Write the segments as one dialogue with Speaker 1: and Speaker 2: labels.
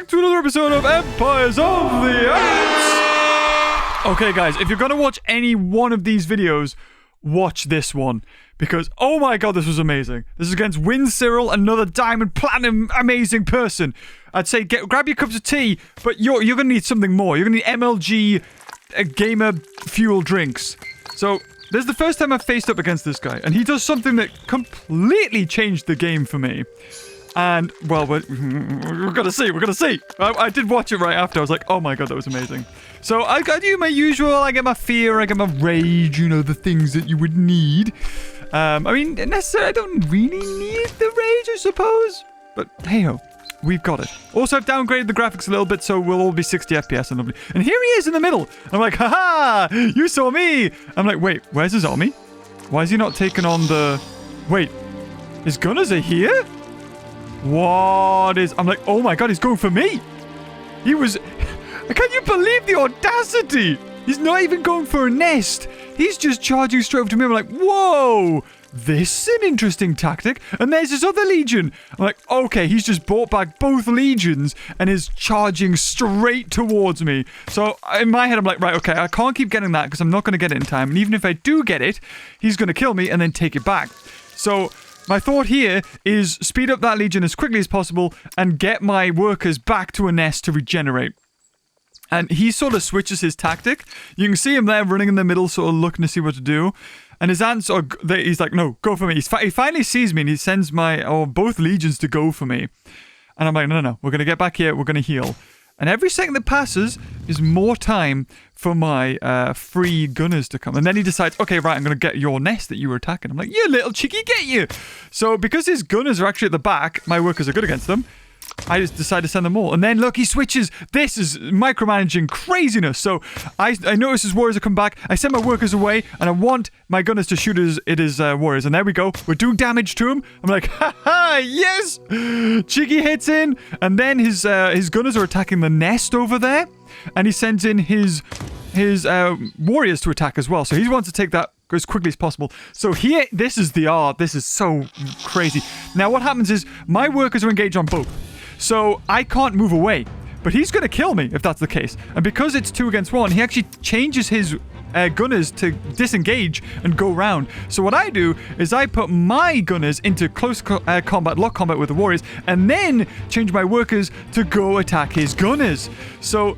Speaker 1: back to another episode of Empires of the Ants. Okay, guys, if you're going to watch any one of these videos, watch this one. Because, oh my god, this was amazing. This is against Win Cyril, another diamond platinum amazing person. I'd say grab your cups of tea, but you're going to need something more. You're going to need MLG gamer fuel drinks. So, this is the first time I've faced up against this guy. And he does something that completely changed the game for me. And, well, we're going to see. We're going to see. I did watch it right after. I was like, oh my god, that was amazing. So I do my usual. I get my fear. I get my rage. You know, the things that you would need. I mean, necessarily, I don't really need the rage, I suppose. But, hey-ho. We've got it. Also, I've downgraded the graphics a little bit, so we'll all be 60 FPS and lovely. And here he is in the middle. I'm like, haha, you saw me. I'm like, wait, where's his army? Why is he not taking on the... Wait, his gunners are here? What is... I'm like, oh my god, he's going for me. He was... Can you believe the audacity? He's not even going for a nest. He's just charging straight over to me. I'm like, whoa. This is an interesting tactic. And there's this other legion. I'm like, okay, he's just brought back both legions and is charging straight towards me. So in my head, I'm like, right, okay, I can't keep getting that because I'm not going to get it in time. And even if I do get it, he's going to kill me and then take it back. So my thought here is speed up that legion as quickly as possible and get my workers back to a nest to regenerate. And he sort of switches his tactic. You can see him there running in the middle, sort of looking to see what to do. And his ants are... He's like, no, go for me. He finally sees me and he sends both legions to go for me. And I'm like, no. We're going to get back here. We're going to heal. And every second that passes is more time for my free gunners to come. And then he decides, okay, right, I'm going to get your nest that you were attacking. I'm like, you little cheeky, get you. So because his gunners are actually at the back, my workers are good against them. I just decided to send them all. And then, look, he switches. This is micromanaging craziness. So I notice his warriors have come back. I send my workers away, and I want my gunners to shoot his warriors. And there we go. We're doing damage to him. I'm like, ha-ha, yes! Cheeky hits in. And then his gunners are attacking the nest over there. And he sends in his warriors to attack as well. So he wants to take that as quickly as possible. So here, this is the art. This is so crazy. Now, what happens is my workers are engaged on both. So I can't move away. But he's going to kill me if that's the case. And because it's 2 against 1, he actually changes his gunners to disengage and go round. So what I do is I put my gunners into close combat, lock combat with the warriors, and then change my workers to go attack his gunners. So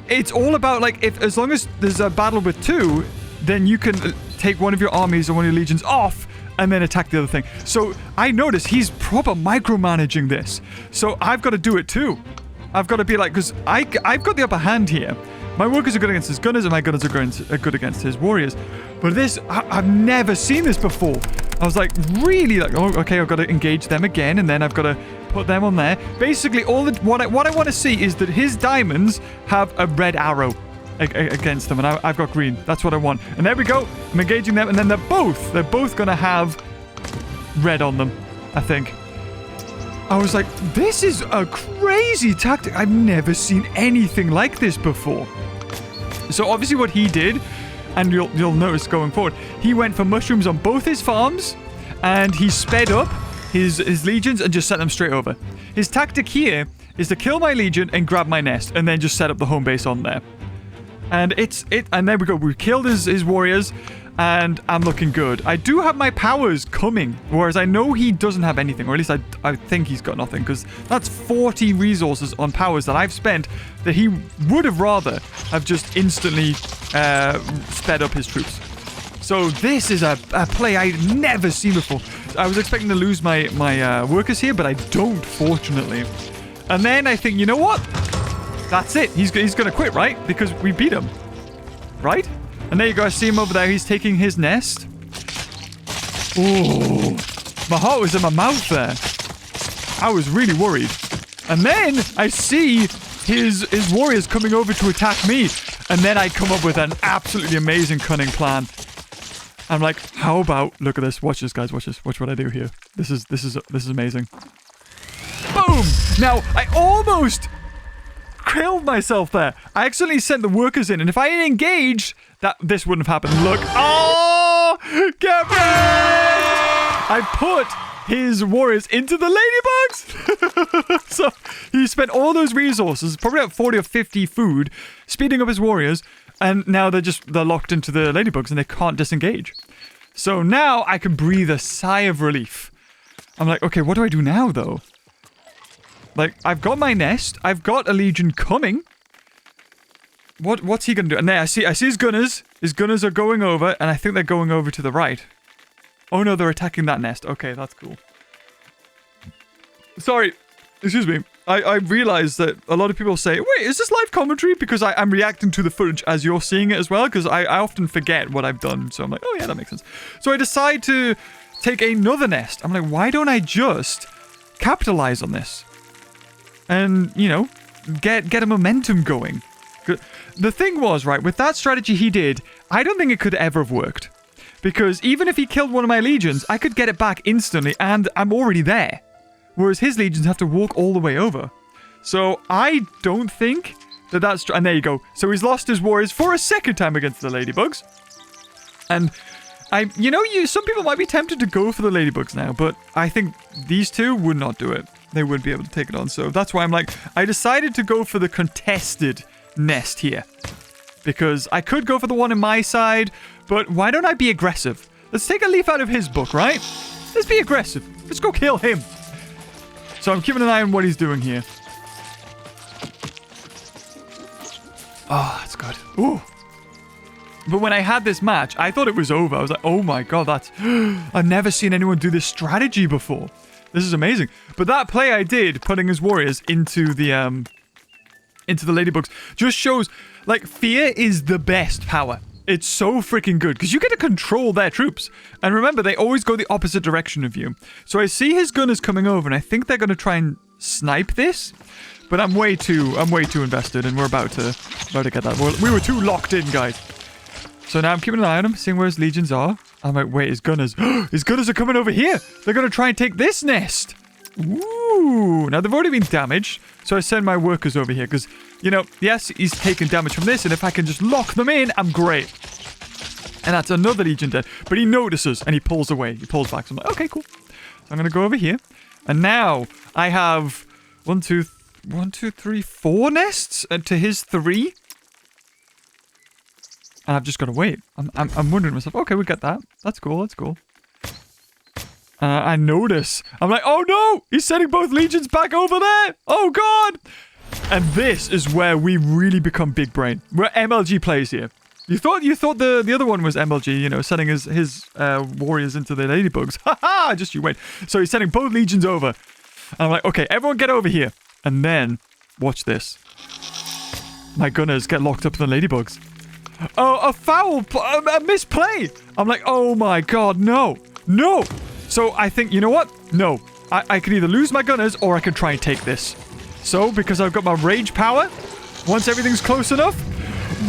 Speaker 1: it's all about, like, as long as there's a battle with 2, then you can take one of your armies or one of your legions off and then attack the other thing. So I notice he's proper micromanaging this. So I've got to do it too. I've got to be like, because I've got the upper hand here. My workers are good against his gunners and my gunners are good against his warriors. But this, I've never seen this before. I was like, really like, oh, okay, I've got to engage them again and then I've got to put them on there. Basically, what I want to see is that his diamonds have a red arrow against them, and I've got green. That's what I want. And there we go. I'm engaging them, and then they're both gonna have red on them, I think. I was like, this is a crazy tactic. I've never seen anything like this before. So obviously what he did, and you'll notice going forward, he went for mushrooms on both his farms, and he sped up his legions and just sent them straight over. His tactic here is to kill my legion and grab my nest, and then just set up the home base on there. And and there we go. We killed his warriors, and I'm looking good. I do have my powers coming, whereas I know he doesn't have anything, or at least I think he's got nothing, because that's 40 resources on powers that I've spent that he would have rather have just instantly sped up his troops. So this is a play I'd never seen before. I was expecting to lose my workers here, but I don't, fortunately. And then I think, you know what? That's it. He's going to quit, right? Because we beat him. Right? And there you go. I see him over there. He's taking his nest. Oh, my heart was in my mouth there. I was really worried. And then I see his warriors coming over to attack me. And then I come up with an absolutely amazing cunning plan. I'm like, how about... Look at this. Watch this, guys. Watch this. Watch what I do here. This is amazing. Boom! Now, I almost... killed myself there. I accidentally sent the workers in, and if I had engaged, this wouldn't have happened. Look. Oh! Get back! I put his warriors into the ladybug, ladybugs. So he spent all those resources, probably about 40 or 50 food, speeding up his warriors, and now they're locked into the ladybugs and they can't disengage. So now I can breathe a sigh of relief. I'm like, okay, what do I do now, though? Like, I've got my nest. I've got a legion coming. What's he gonna do? And there, I see his gunners. His gunners are going over, and I think they're going over to the right. Oh no, they're attacking that nest. Okay, that's cool. Sorry, excuse me. I realize that a lot of people say, wait, is this live commentary? Because I'm reacting to the footage as you're seeing it as well, because I often forget what I've done. So I'm like, oh yeah, that makes sense. So I decide to take another nest. I'm like, why don't I just capitalize on this? And, you know, get a momentum going. The thing was, right, with that strategy he did, I don't think it could ever have worked. Because even if he killed one of my legions, I could get it back instantly, and I'm already there. Whereas his legions have to walk all the way over. So I don't think that's... And there you go. So he's lost his warriors for a second time against the ladybugs. And some people might be tempted to go for the ladybugs now, but I think these two would not do it. They wouldn't be able to take it on. So that's why I'm like, I decided to go for the contested nest here. Because I could go for the one in my side, but why don't I be aggressive? Let's take a leaf out of his book, right? Let's be aggressive. Let's go kill him. So I'm keeping an eye on what he's doing here. Oh, that's good. Ooh. But when I had this match, I thought it was over. I was like, oh my god, that's... I've never seen anyone do this strategy before. This is amazing. But that play I did, putting his warriors into the ladybugs, just shows, like, fear is the best power. It's so freaking good, because you get to control their troops. And remember, they always go the opposite direction of you. So I see his gunners coming over, and I think they're going to try and snipe this. But I'm way too invested, and we're about to get that. We were too locked in, guys. So now I'm keeping an eye on him, seeing where his legions are. I'm like, wait, his gunners. His gunners are coming over here. They're going to try and take this nest. Ooh. Now, they've already been damaged. So I send my workers over here because, you know, yes, he's taking damage from this. And if I can just lock them in, I'm great. And that's another legion dead. But he notices and he pulls away. He pulls back. So I'm like, okay, cool. So I'm going to go over here. And now I have 1, 2, 3, 4 nests to his 3. And I've just got to wait. I'm wondering to myself, okay, we get that. That's cool, that's cool. I notice. I'm like, oh no! He's sending both legions back over there! Oh god! And this is where we really become big brain. Where MLG plays here. You thought the other one was MLG, you know, sending his warriors into the ladybugs. Haha! Just you wait. So he's sending both legions over. And I'm like, okay, everyone get over here. And then, watch this. My gunners get locked up in the ladybugs. Oh, a foul, a misplay. I'm like, oh my god, no. No. So I think, you know what? No. I can either lose my gunners or I can try and take this. So, because I've got my rage power, once everything's close enough,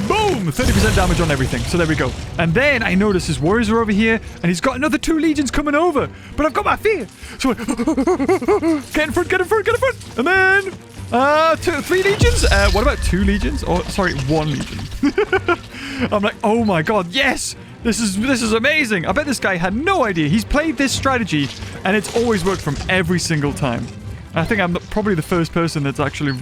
Speaker 1: boom, 30% damage on everything. So there we go. And then I notice his warriors are over here, and he's got another 2 legions coming over. But I've got my fear. So get in front, get in front, get in front. And then 3 legions. What about 2 legions? Oh, sorry, 1 legion. I'm like, oh my god, yes. This is amazing. I bet this guy had no idea. He's played this strategy, and it's always worked from every single time. I think I'm probably the first person that's actually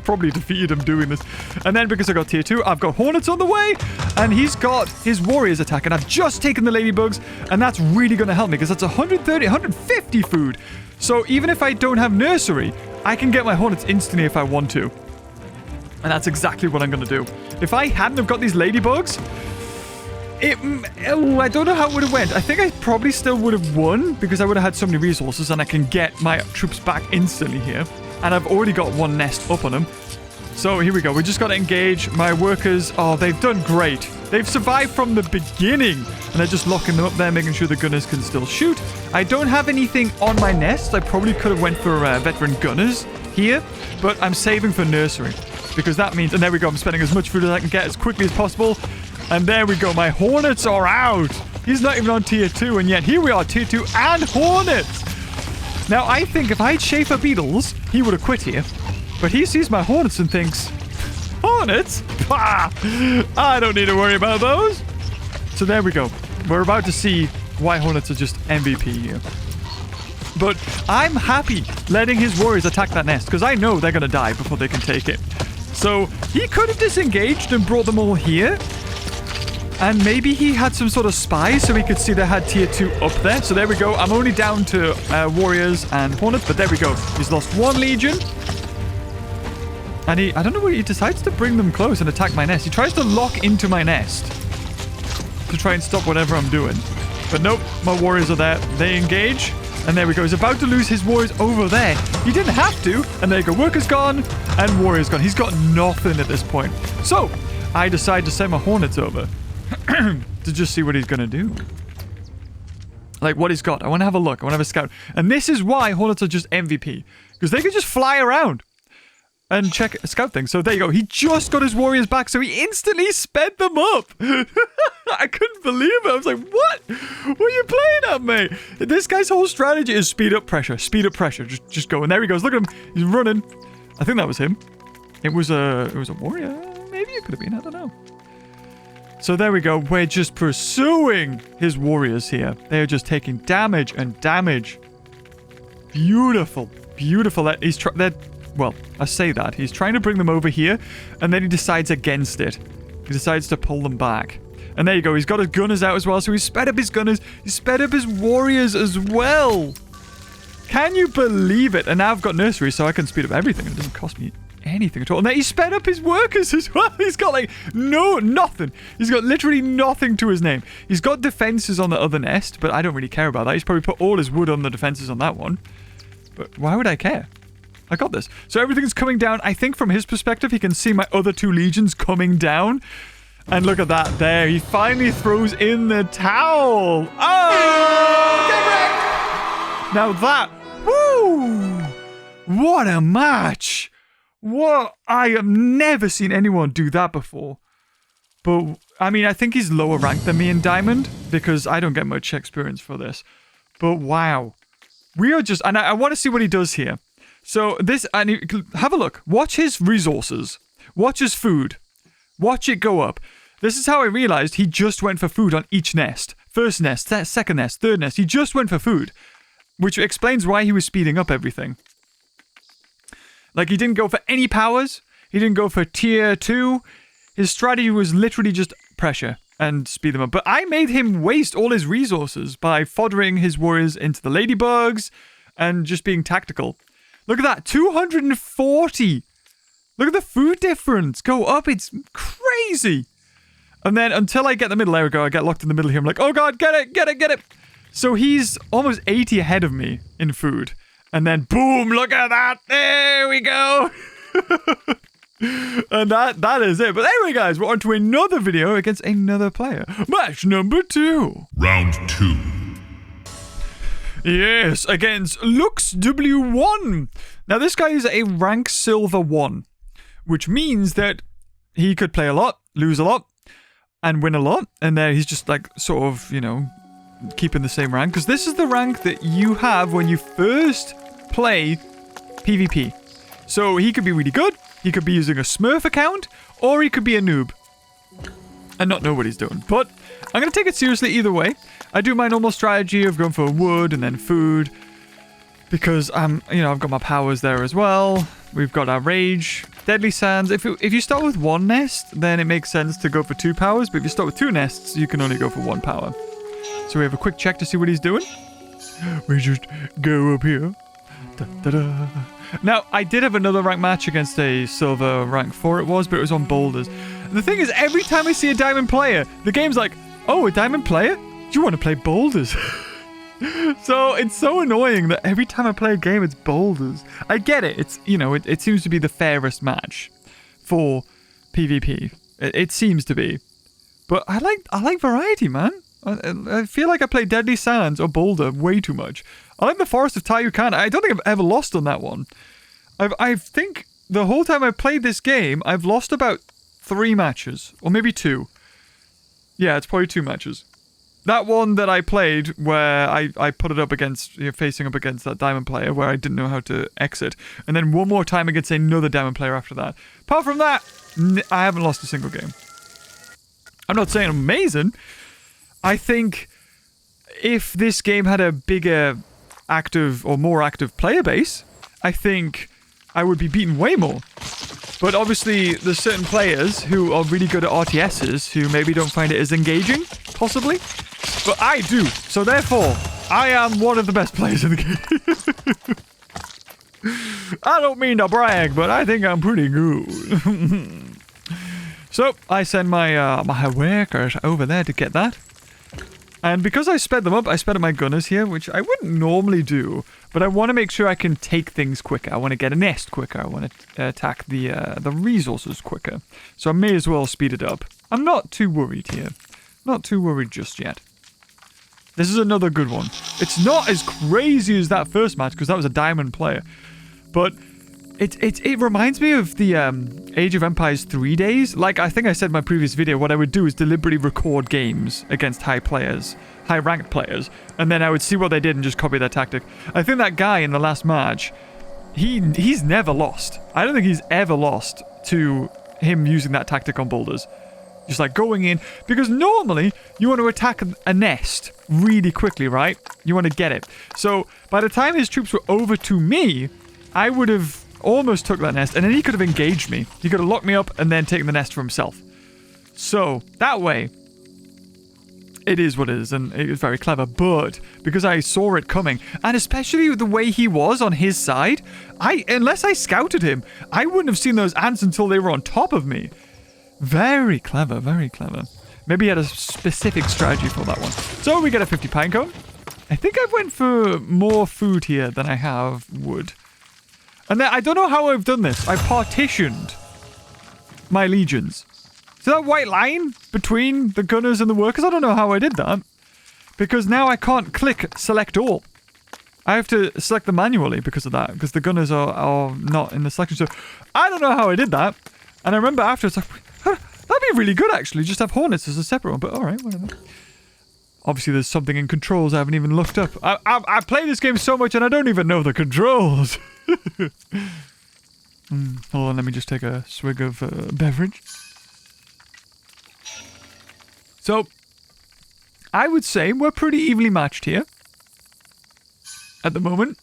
Speaker 1: probably defeated him doing this. And then because I got tier 2, I've got hornets on the way, and he's got his warriors attack, and I've just taken the ladybugs, and that's really going to help me because that's 130, 150 food. So even if I don't have nursery, I can get my hornets instantly if I want to. And that's exactly what I'm going to do. If I hadn't have got these ladybugs, I don't know how it would have went. I think I probably still would have won because I would have had so many resources and I can get my troops back instantly here. And I've already got 1 nest up on them. So here we go. We just got to engage my workers. Oh, they've done great. They've survived from the beginning. And they're just locking them up there, making sure the gunners can still shoot. I don't have anything on my nest. I probably could have went for veteran gunners here. But I'm saving for nursery. Because that means... And there we go. I'm spending as much food as I can get as quickly as possible. And there we go. My hornets are out. He's not even on tier 2. And yet here we are, tier 2 and hornets. Now, I think if I had Schaefer beetles, he would have quit here. But he sees my hornets and thinks, hornets? Pah! I don't need to worry about those. So there we go. We're about to see why hornets are just MVP here. But I'm happy letting his warriors attack that nest because I know they're going to die before they can take it. So he could have disengaged and brought them all here. And maybe he had some sort of spy so he could see they had tier 2 up there. So there we go. I'm only down to warriors and hornets, but there we go. He's lost 1 legion. And I don't know where he decides to bring them close and attack my nest. He tries to lock into my nest to try and stop whatever I'm doing. But nope, my warriors are there. They engage. And there we go. He's about to lose his warriors over there. He didn't have to. And there you go. Worker's gone and warrior's gone. He's got nothing at this point. So I decide to send my hornets over to just see what he's going to do. Like what he's got. I want to have a look. I want to have a scout. And this is why hornets are just MVP. Because they can just fly around and scout things. So there you go. He just got his warriors back, so he instantly sped them up. I couldn't believe it. I was like, what? What are you playing at, mate? This guy's whole strategy is speed up pressure. Speed up pressure. Just go. And there he goes. Look at him. He's running. I think that was him. It was a warrior. Maybe it could have been. I don't know. So there we go. We're just pursuing his warriors here. They're just taking damage and damage. Beautiful. Beautiful. Well, I say that. He's trying to bring them over here, and then he decides against it. He decides to pull them back. And there you go. He's got his gunners out as well, so he's sped up his gunners. He's sped up his warriors as well. Can you believe it? And now I've got nursery, so I can speed up everything. It doesn't cost me anything at all. And then he sped up his workers as well. He's got like nothing. He's got literally nothing to his name. He's got defenses on the other nest, but I don't really care about that. He's probably put all his wood on the defenses on that one. But why would I care? I got this. So everything's coming down. I think from his perspective, he can see my other 2 legions coming down. And look at that there. He finally throws in the towel. Oh! Get wrecked! Now that. Woo! What a match. What? I have never seen anyone do that before. But, I mean, I think he's lower ranked than me in Diamond. Because I don't get much experience for this. But wow. We are just... And I want to see what he does here. So this, and have a look. Watch his resources. Watch his food. Watch it go up. This is how I realized he just went for food on each nest. First nest, second nest, third nest. He just went for food. Which explains why he was speeding up everything. Like he didn't go for any powers. He didn't go for tier 2. His strategy was literally just pressure and speed them up. But I made him waste all his resources by foddering his warriors into the ladybugs and just being tactical. Look at that, 240. Look at the food difference. Go up, it's crazy. And then until I get the middle, there we go. I get locked in the middle here. I'm like, oh God, get it. So he's almost 80 ahead of me in food. And then boom, look at that. There we go. And that is it. But anyway, guys, we're on to another video against another player. Match number 2.
Speaker 2: Round 2.
Speaker 1: Yes, against Lux W1. Now, this guy is a rank silver 1, which means that he could play a lot, lose a lot, and win a lot. And there he's just like sort of, you know, keeping the same rank. Because this is the rank that you have when you first play PvP. So he could be really good. He could be using a Smurf account, or he could be a noob and not know what he's doing. But I'm going to take it seriously either way. I do my normal strategy of going for wood and then food because you know, I've got my powers there as well. We've got our rage, deadly sands. If you start with 1 nest, then it makes sense to go for 2 powers. But if you start with 2 nests, you can only go for 1 power. So we have a quick check to see what he's doing. We just go up here. Da-da-da. Now, I did have another rank match against a silver rank 4 it was, but it was on boulders. The thing is, every time I see a diamond player, the game's like, oh, a diamond player? Do you want to play boulders? So it's so annoying that every time I play a game, it's boulders. I get it. It's, you know, it seems to be the fairest match for PvP. It seems to be. But I like variety, man. I feel like I play Deadly Sands or Boulder way too much. I like the Forest of Tayukan. I don't think I've ever lost on that one. I think the whole time I've played this game, I've lost about 3 matches. Or maybe 2. Yeah, it's probably 2 matches. That one that I played where I put it up against, you know, facing up against that diamond player where I didn't know how to exit. And then one more time against another diamond player after that. Apart from that, I haven't lost a single game. I'm not saying amazing. I think if this game had a bigger active or more active player base, I think I would be beaten way more. But obviously, there's certain players who are really good at RTSs who maybe don't find it as engaging, possibly. But I do. So therefore, I am one of the best players in the game. I don't mean to brag, but I think I'm pretty good. So, I send my my workers over there to get that. And because I sped them up, I sped up my gunners here, which I wouldn't normally do. But I want to make sure I can take things quicker. I want to get a nest quicker. I want to attack the resources quicker. So I may as well speed it up. I'm not too worried here. Not too worried just yet. This is another good one. It's not as crazy as that first match, because that was a diamond player. But it reminds me of the Age of Empires 3 days. Like, I think I said in my previous video, what I would do is deliberately record games against high-ranked players, and then I would see what they did and just copy their tactic. I think that guy in the last match, he's never lost. I don't think he's ever lost to him using that tactic on boulders. Just like going in, because normally you want to attack a nest really quickly, right? You want to get it. So by the time his troops were over to me, I would have almost took that nest, and then he could have engaged me. He could have locked me up and then taken the nest for himself. So that way, it is what it is, and it was very clever. But because I saw it coming, and especially the way he was on his side, unless I scouted him, I wouldn't have seen those ants until they were on top of me. Very clever, very clever. Maybe he had a specific strategy for that one. So we get a 50 pine cone. I think I went for more food here than I have wood. And then I don't know how I've done this. I partitioned my legions. See that white line between the gunners and the workers? I don't know how I did that. Because now I can't click select all. I have to select them manually because of that. Because the gunners are not in the selection. So I don't know how I did that. And I remember after, it's like, that'd be really good actually. Just have hornets as a separate one. But alright, whatever. Obviously there's something in controls I haven't even looked up. I play this game so much and I don't even know the controls. Hold on, let me just take a swig of beverage. So, I would say we're pretty evenly matched here. At the moment.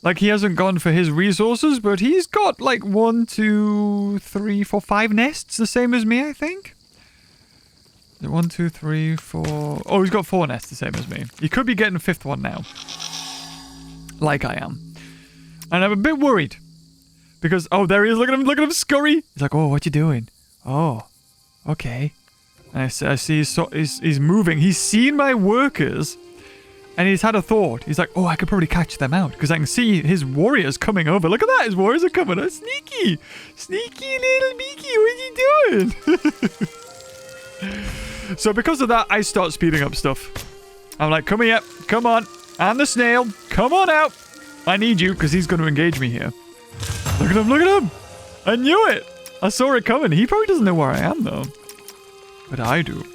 Speaker 1: Like, he hasn't gone for his resources, but he's got like 1, 2, 3, 4, 5 nests, the same as me, I think. 1, 2, 3, 4... Oh, he's got 4 nests, the same as me. He could be getting a 5th one now. Like I am. And I'm a bit worried. Because, oh, there he is. Look at him scurry. He's like, oh, what you doing? Oh, okay. And I see he's moving. He's seen my workers. And he's had a thought. He's like, oh, I could probably catch them out. Because I can see his warriors coming over. Look at that. His warriors are coming. Oh, sneaky. Sneaky little Beaky. What are you doing? So because of that, I start speeding up stuff. I'm like, come here. Come on. And the snail. Come on out. I need you because he's going to engage me here. Look at him. Look at him. I knew it. I saw it coming. He probably doesn't know where I am, though. But I do.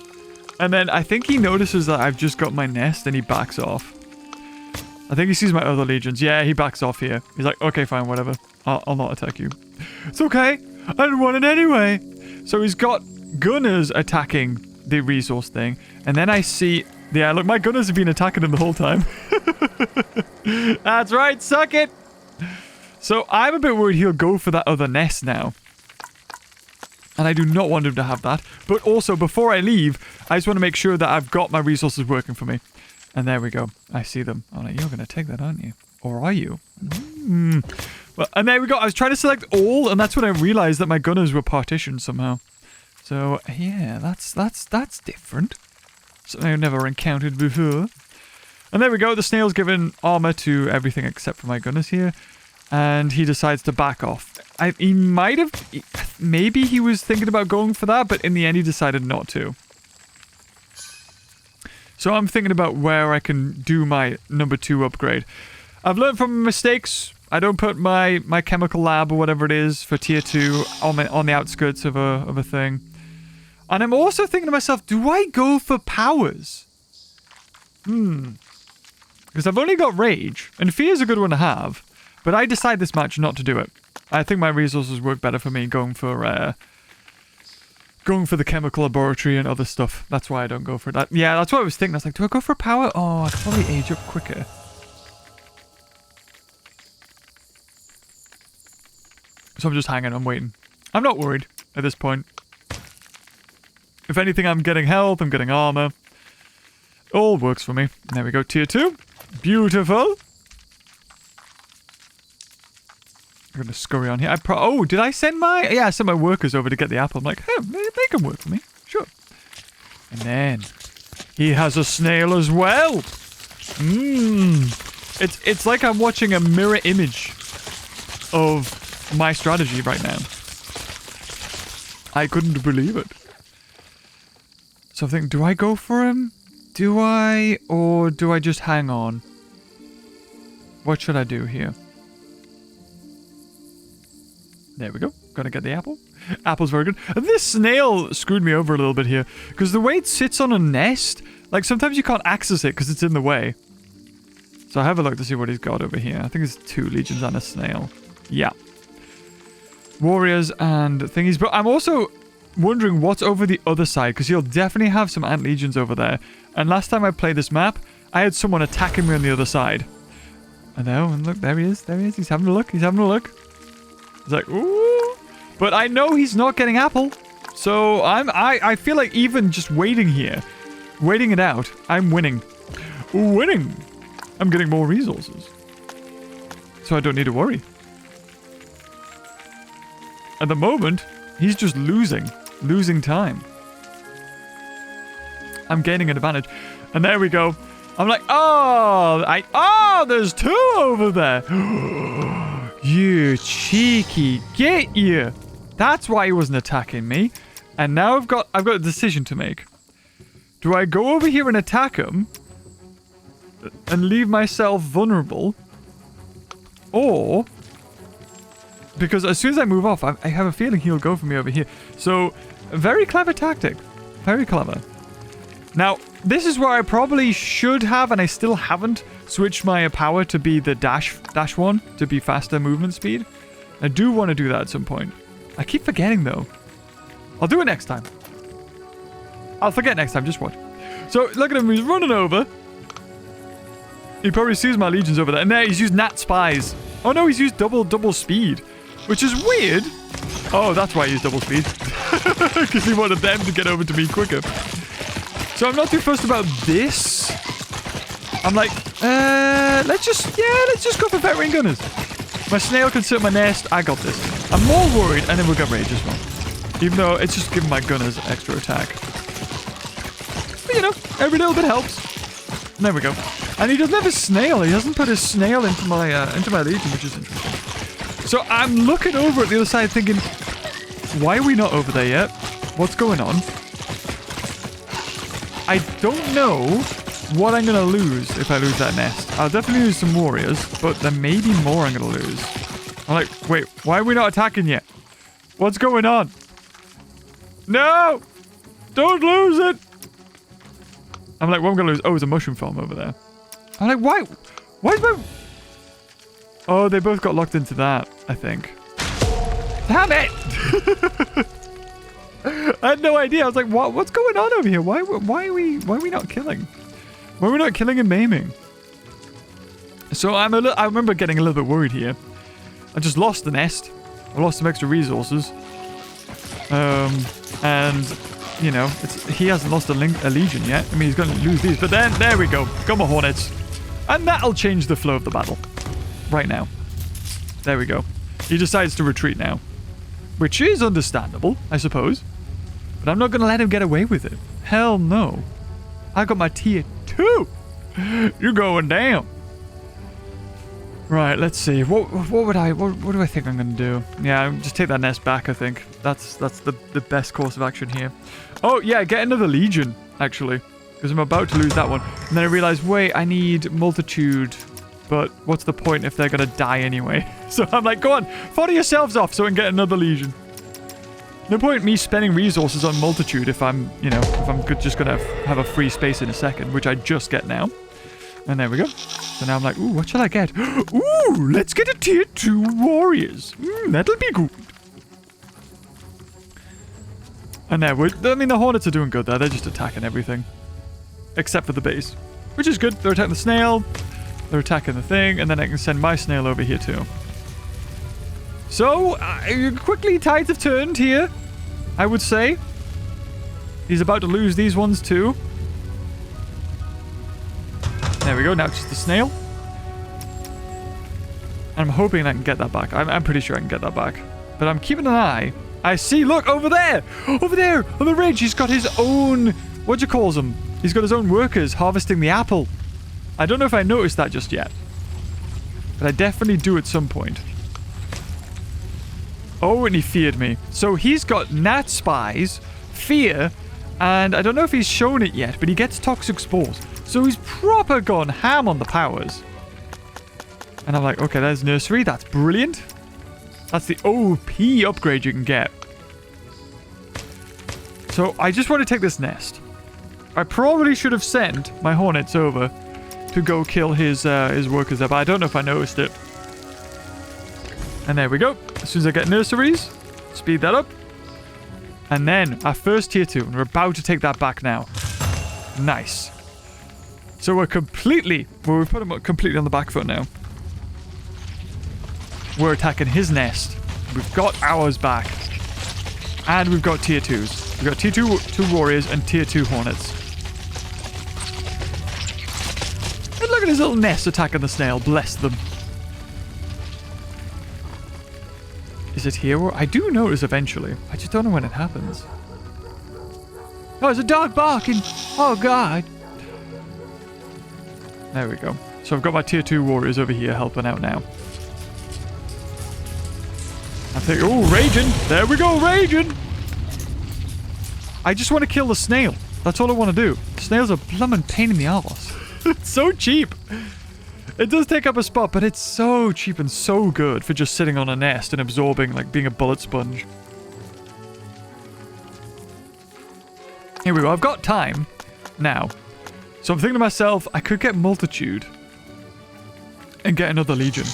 Speaker 1: And then I think he notices that I've just got my nest and he backs off. I think he sees my other legions. Yeah, he backs off here. He's like, okay, fine, whatever. I'll not attack you. It's okay. I didn't want it anyway. So he's got gunners attacking the resource thing. And then I see... Yeah, look, my gunners have been attacking him the whole time. That's right, suck it. So I'm a bit worried he'll go for that other nest now. And I do not want him to have that. But also, before I leave, I just want to make sure that I've got my resources working for me. And there we go. I see them. I'm like, you're going to take that, aren't you? Or are you? Well, and there we go. I was trying to select all, and that's when I realized that my gunners were partitioned somehow. So, yeah, that's different. Something I've never encountered before. And there we go. The snail's given armor to everything except for my gunners here. And he decides to back off. He might have... Maybe he was thinking about going for that, but in the end he decided not to. So I'm thinking about where I can do my number 2 upgrade. I've learned from my mistakes. I don't put my chemical lab or whatever it is for tier 2 on the outskirts of a thing. And I'm also thinking to myself, do I go for powers? Because I've only got rage, and fear is a good one to have. But I decide this match not to do it. I think my resources work better for me going for the chemical laboratory and other stuff. That's why I don't go for that. Yeah, that's what I was thinking. I was like, do I go for power? Oh, I could probably age up quicker. So I'm just hanging, I'm waiting. I'm not worried at this point. If anything, I'm getting health, I'm getting armor. All works for me. There we go, tier 2. Beautiful. I'm gonna scurry on here. Oh, did I send my... Yeah, I sent my workers over to get the apple. I'm like, hey, they can work for me. Sure. And then he has a snail as well. It's like I'm watching a mirror image of my strategy right now. I couldn't believe it. So I think, do I go for him? Do I? Or do I just hang on? What should I do here? There we go. Gotta get the apple. Apple's very good. And this snail screwed me over a little bit here. Because the way it sits on a nest, like sometimes you can't access it because it's in the way. So I have a look to see what he's got over here. I think it's 2 legions and a snail. Yeah. Warriors and thingies. But I'm also wondering what's over the other side. Because he'll definitely have some ant legions over there. And last time I played this map, I had someone attacking me on the other side. And now, and look, there he is. There he is. He's having a look. He's having a look. He's like, ooh. But I know he's not getting apple. So I feel like even just waiting here, waiting it out, I'm winning. Winning. I'm getting more resources. So I don't need to worry. At the moment, he's just losing time. I'm gaining an advantage. And there we go. I'm like, oh, there's 2 over there. You cheeky, get you. That's why he wasn't attacking me. And now I've got a decision to make. Do I go over here and attack him and leave myself vulnerable? Or, because as soon as I move off, I have a feeling he'll go for me over here. So, very clever tactic. Very clever. Now, this is where I probably should have, and I still haven't, switched my power to be the dash one, to be faster movement speed. I do want to do that at some point. I keep forgetting, though. I'll do it next time. I'll forget next time, just watch. So, look at him, he's running over. He probably sees my legions over there. And there, he's used Nat Spies. Oh no, he's used double speed. Which is weird. Oh, that's why he used double speed. Because he wanted them to get over to me quicker. So I'm not too fussed about this. I'm like, let's just go for veteran gunners. My snail can sit in my nest. I got this. I'm more worried, and then we'll get rage as well. Even though it's just giving my gunners extra attack. But you know, every little bit helps. And there we go. And he doesn't have his snail. He hasn't put his snail into my legion, which is interesting. So I'm looking over at the other side thinking, why are we not over there yet? What's going on? I don't know what I'm going to lose if I lose that nest. I'll definitely lose some warriors, but there may be more I'm going to lose. I'm like, wait, why are we not attacking yet? What's going on? No! Don't lose it! I'm like, what am I going to lose? Oh, there's a mushroom farm over there. I'm like, why? Why is my... Oh, they both got locked into that, I think. Damn it! I had no idea. I was like, what's going on over here? Why are we not killing? Why are we not killing and maiming? So I remember getting a little bit worried here. I just lost the nest. I lost some extra resources. And you know, he hasn't lost a legion yet. I mean, he's going to lose these. But then, there we go. Come on, Hornets. And that'll change the flow of the battle. Right now. There we go. He decides to retreat now. Which is understandable, I suppose. But I'm not going to let him get away with it. Hell no. I got my tier 2. You're going down. Right, let's see. What do I think I'm going to do? Yeah, just take that nest back, I think. That's the best course of action here. Oh, yeah, get another legion, actually. Because I'm about to lose that one. And then I realize, wait, I need multitude. But what's the point if they're going to die anyway? So I'm like, go on, fodder yourselves off so I can get another legion. No point me spending resources on multitude if I'm, you know, if I'm just going to have a free space in a second, which I just get now. And there we go. So now I'm like, ooh, what shall I get? Ooh, let's get a tier 2 warriors. That'll be good. And there, I mean, the Hornets are doing good there. They're just attacking everything. Except for the base. Which is good. They're attacking the snail. They're attacking the thing. And then I can send my snail over here too. So, quickly tides have turned here, I would say. He's about to lose these ones too. There we go, now it's just the snail. I'm hoping I can get that back. I'm pretty sure I can get that back. But I'm keeping an eye. I see, look, over there! Over there, on the ridge, he's got his own... What do you call them? He's got his own workers harvesting the apple. I don't know if I noticed that just yet. But I definitely do at some point. Oh, and he feared me. So he's got gnat spies, fear, and I don't know if he's shown it yet, but he gets toxic spores. So he's proper gone ham on the powers. And I'm like, okay, there's nursery. That's brilliant. That's the OP upgrade you can get. So I just want to take this nest. I probably should have sent my hornets over to go kill his workers there, but I don't know if I noticed it. And there we go. As soon as I get nurseries, speed that up. And then our first tier 2. And we're about to take that back now. Nice. So we're completely... Well, we've put him completely on the back foot now. We're attacking his nest. We've got ours back. And we've got tier 2s. We've got tier 2 warriors and tier 2 hornets. And look at his little nest attacking the snail. Bless them. Is it here? I do notice eventually. I just don't know when it happens. Oh, there's a dog barking. Oh, God. There we go. So I've got my tier 2 warriors over here helping out now. I think, oh, raging. There we go, raging. I just want to kill the snail. That's all I want to do. Snails are bloomin' pain in the arse. It's so cheap. It does take up a spot, but it's so cheap and so good for just sitting on a nest and absorbing, like being a bullet sponge. Here we go. I've got time now. So I'm thinking to myself, I could get multitude and get another legion.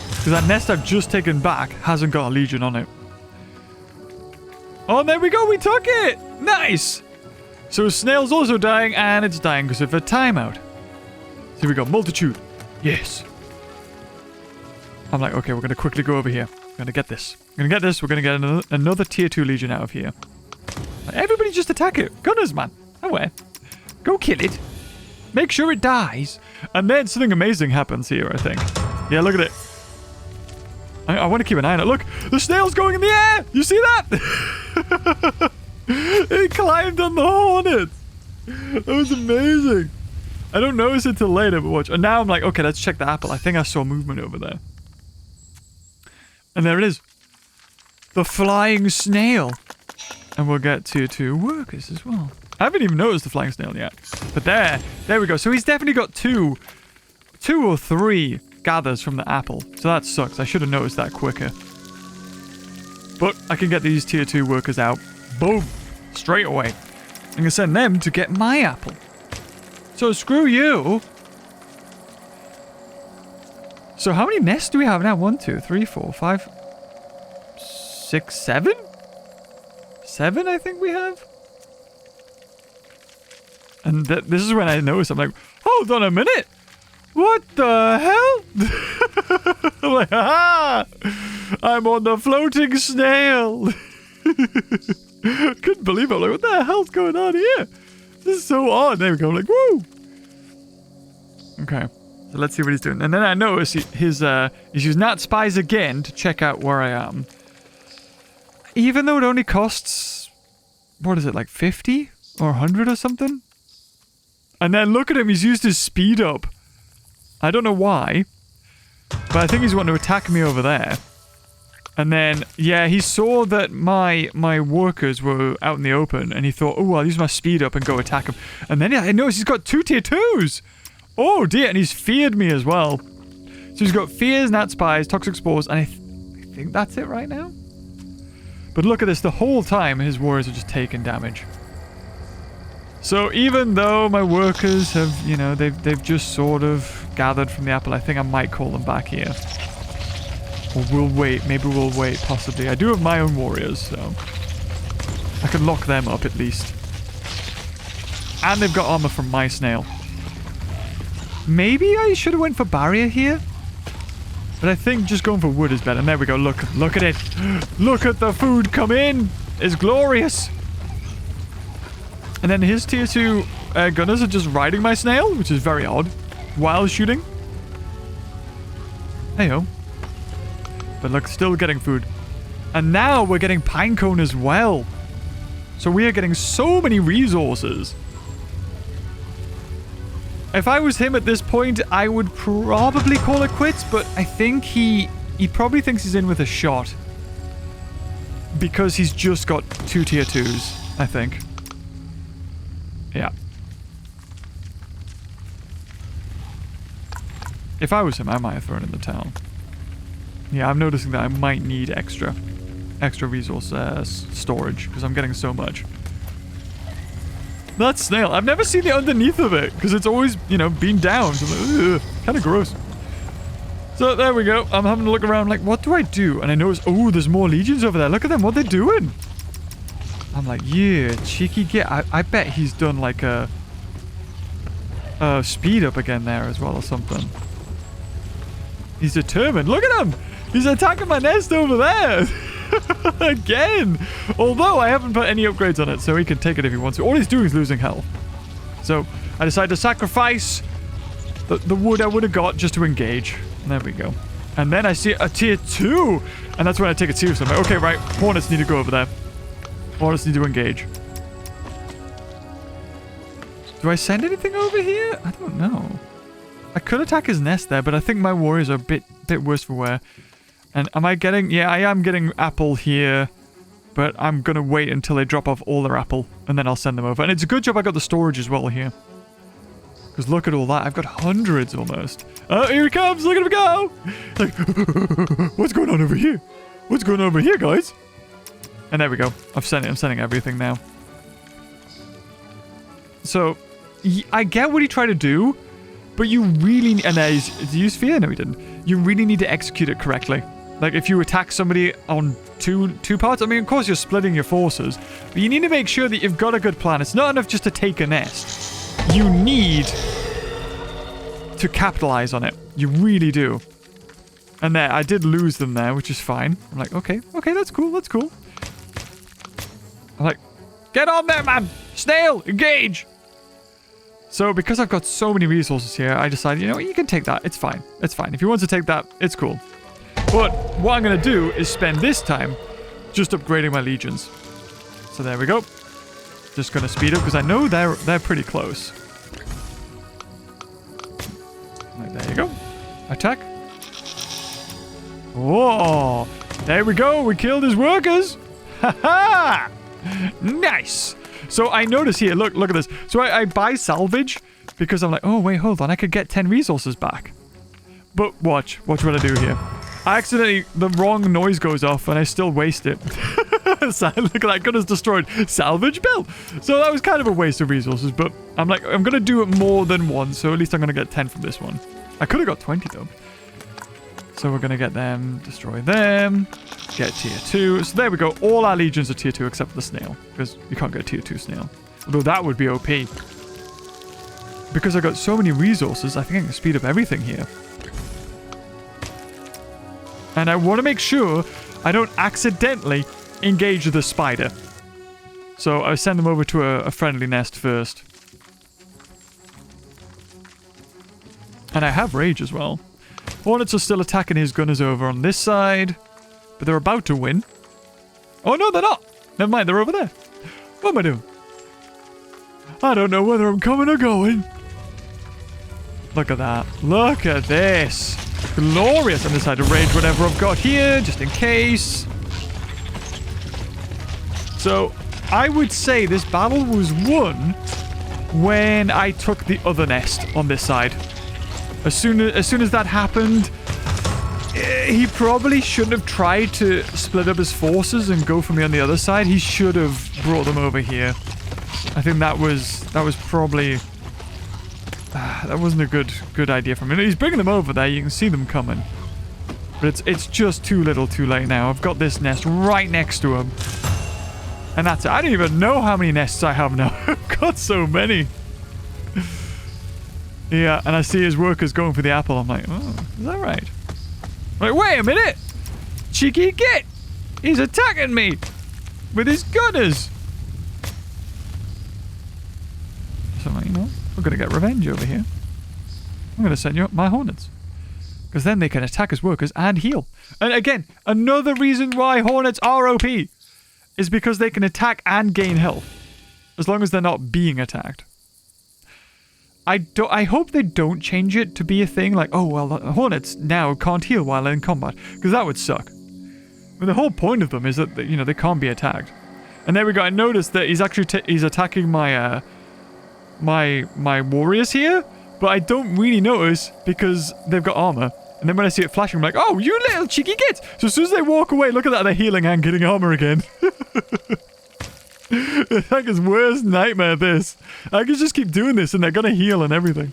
Speaker 1: Because that nest I've just taken back hasn't got a legion on it. Oh, there we go. We took it. Nice. So snail's also dying, and it's dying because of a timeout. So here we go. Multitude. Yes. I'm like, okay, we're going to quickly go over here. We're going to get this. We're going to get this. We're going to get another tier 2 legion out of here. Everybody just attack it. Gunners, man. Away. Go kill it. Make sure it dies. And then something amazing happens here, I think. Yeah, look at it. I want to keep an eye on it. Look, the snail's going in the air. You see that? It climbed on the hornet. That was amazing. I don't notice it till later, but watch. And now I'm like, okay, let's check the apple. I think I saw movement over there. And there it is. The flying snail. And we'll get tier 2 workers as well. I haven't even noticed the flying snail yet. But there we go. So he's definitely got two or three gathers from the apple. So that sucks. I should have noticed that quicker. But I can get these tier 2 workers out. Boom. Straight away. I'm going to send them to get my apple. So screw you. So how many nests do we have now? 1, 2, 3, 4, 5, 6, 7? 7, I think we have. And this is when I notice. I'm like, hold on a minute. What the hell? I'm like, aha! I'm on the floating snail. Couldn't believe it. I'm like, what the hell's going on here? This is so odd. There we go. I'm like, woo! Okay. So let's see what he's doing. And then I notice he's using gnat spies again to check out where I am. Even though it only costs, what is it, like 50 or 100 or something? And then look at him. He's used his speed up. I don't know why, but I think he's wanting to attack me over there. And then, yeah, he saw that my workers were out in the open, and he thought, oh, I'll use my speed up and go attack him. And then I noticed he's got 2 tier 2s. Oh, dear, and he's feared me as well. So he's got fears, gnat spies, toxic spores, and I think that's it right now. But look at this. The whole time, his warriors are just taking damage. So even though my workers have, you know, they've just sort of gathered from the apple, I think I might call them back here. Or we'll wait. Maybe we'll wait, possibly. I do have my own warriors, so I can lock them up at least. And they've got armor from my snail. Maybe I should have went for barrier here? But I think just going for wood is better. And there we go. Look at it. Look at the food come in. It's glorious. And then his tier 2 gunners are just riding my snail, which is very odd, while shooting. Hey-ho. But look, still getting food. And now we're getting pinecone as well. So we are getting so many resources. If I was him at this point, I would probably call it quits, but I think he probably thinks he's in with a shot. Because he's just got 2 tier 2s, I think. Yeah. If I was him, I might have thrown in the towel. Yeah, I'm noticing that I might need extra resource storage, because I'm getting so much. That snail, I've never seen the underneath of it, because it's always, you know, been down. So like, kind of gross. So there we go. I'm having to look around like, what do I do? And I notice, oh, there's more legions over there. Look at them, what they're doing. I'm like, yeah, cheeky git. I bet he's done like a speed up again there as well or something. He's determined. Look at him. He's attacking my nest over there. Again. Although I haven't put any upgrades on it, so he can take it if he wants to. All he's doing is losing health. So I decided to sacrifice the wood I would have got just to engage. There we go. And then I see a tier 2. And that's when I take it seriously. I'm like, okay, right. Hornets need to go over there. Hornets need to engage. Do I send anything over here? I don't know. I could attack his nest there, but I think my warriors are a bit worse for wear. And am I getting... Yeah, I am getting apple here. But I'm going to wait until they drop off all their apple. And then I'll send them over. And it's a good job I got the storage as well here. Because look at all that. I've got hundreds almost. Oh, here he comes. Look at him go. Like, what's going on over here? What's going on over here, guys? And there we go. I'm sending everything now. So, I get what he tried to do. But you really... And did he use fear? No, he didn't. You really need to execute it correctly. Like, if you attack somebody on two parts, I mean, of course you're splitting your forces, but you need to make sure that you've got a good plan. It's not enough just to take a nest. You need to capitalize on it. You really do. And there, I did lose them there, which is fine. I'm like, okay, that's cool, that's cool. I'm like, get on there, man! Snail, engage! So, because I've got so many resources here, I decided, you know what, you can take that. It's fine. It's fine. If you want to take that, it's cool. But what I'm going to do is spend this time just upgrading my legions. So there we go. Just going to speed up because I know they're pretty close. Right, there you go. Attack. Whoa. There we go. We killed his workers. Ha-ha! Nice. So I notice here, look at this. So I buy salvage because I'm like, oh, wait, hold on. I could get 10 resources back. But watch what I do here. I accidentally, the wrong noise goes off and I still waste it. So look at that, gunner's destroyed. Salvage built. So that was kind of a waste of resources, but I'm like, I'm going to do it more than once. So at least I'm going to get 10 from this one. I could have got 20 though. So we're going to get them, destroy them, get tier 2. So there we go. All our legions are tier 2 except for the snail. Because you can't get a tier 2 snail. Although that would be OP. Because I got so many resources, I think I can speed up everything here. And I want to make sure I don't accidentally engage the spider. So I send them over to a friendly nest first. And I have rage as well. Hornets are still attacking his gunners over on this side. But they're about to win. Oh no, they're not. Never mind, they're over there. What am I doing? I don't know whether I'm coming or going. Look at that. Look at this. Glorious. I'm decided to rage whatever I've got here, just in case. So, I would say this battle was won when I took the other nest on this side. As soon as that happened, he probably shouldn't have tried to split up his forces and go for me on the other side. He should have brought them over here. I think that was probably... that wasn't a good idea from him. He's bringing them over there. You can see them coming. But it's just too little too late now. I've got this nest right next to him. And that's it. I don't even know how many nests I have now. I've got so many. Yeah, and I see his workers going for the apple. I'm like, oh, is that right? Like, wait a minute! Cheeky git! He's attacking me! With his gunners! So, you know, we're gonna get revenge over here. I'm gonna send you up my hornets. Because then they can attack as workers and heal. And again, another reason why hornets are OP is because they can attack and gain health. As long as they're not being attacked. I hope they don't change it to be a thing like, oh, well, the hornets now can't heal while in combat. Because that would suck. But the whole point of them is that, you know, they can't be attacked. And there we go. I noticed that he's actually he's attacking my my warriors here. But I don't really notice because they've got armor. And then when I see it flashing, I'm like, oh, you little cheeky git! So as soon as they walk away, look at that, they're healing and getting armor again. It's like his worst nightmare, this. I can just keep doing this and they're gonna heal and everything.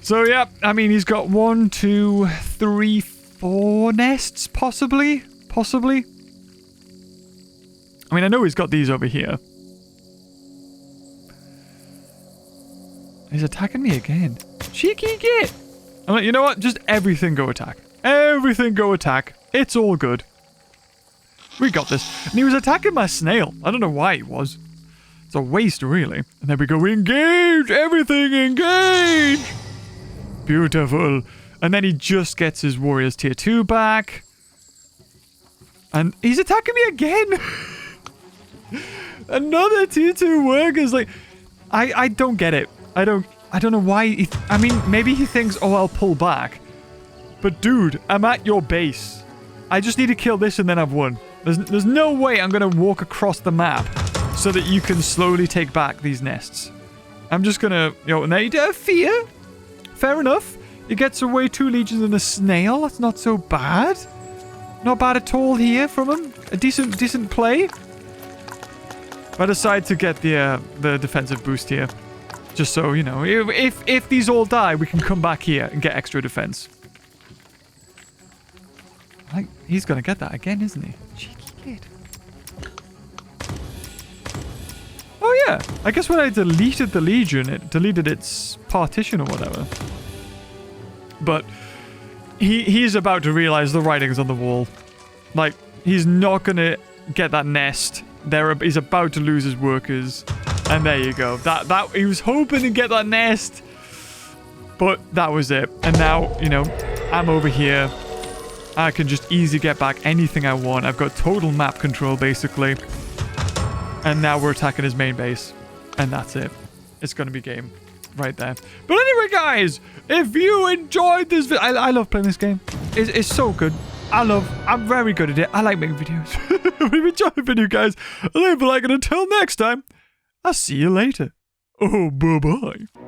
Speaker 1: So, yeah, I mean, he's got 1, 2, 3, 4 nests, possibly? Possibly? I mean, I know he's got these over here. He's attacking me again. Cheeky git! I'm like, you know what? Just everything go attack. Everything go attack. It's all good. We got this. And he was attacking my snail. I don't know why he was. It's a waste, really. And then we go, engage! Everything engage! Beautiful. And then he just gets his warriors tier 2 back. And he's attacking me again! Another tier 2 workers. Like, I don't get it. I don't know why. I mean, maybe he thinks, oh, I'll pull back. But dude, I'm at your base. I just need to kill this and then I've won. There's no way I'm going to walk across the map so that you can slowly take back these nests. I'm just going to, you know, and they fear. Fair enough. He gets away 2 legions and a snail. That's not so bad. Not bad at all here from him. A decent play. But I decide to get the defensive boost here. Just so, you know, if these all die, we can come back here and get extra defense. Like, he's gonna get that again, isn't he? Cheeky kid. Oh yeah, I guess when I deleted the Legion, it deleted its partition or whatever. But he's about to realize the writing's on the wall. Like, he's not gonna get that nest. He's about to lose his workers. And there you go. That he was hoping to get that nest. But that was it. And now, you know, I'm over here. I can just easily get back anything I want. I've got total map control, basically. And now we're attacking his main base. And that's it. It's going to be game right there. But anyway, guys, if you enjoyed this video... I love playing this game. It's so good. I'm very good at it. I like making videos. If you enjoyed the video, guys, leave a like. And until next time, I'll see you later. Oh, bye-bye.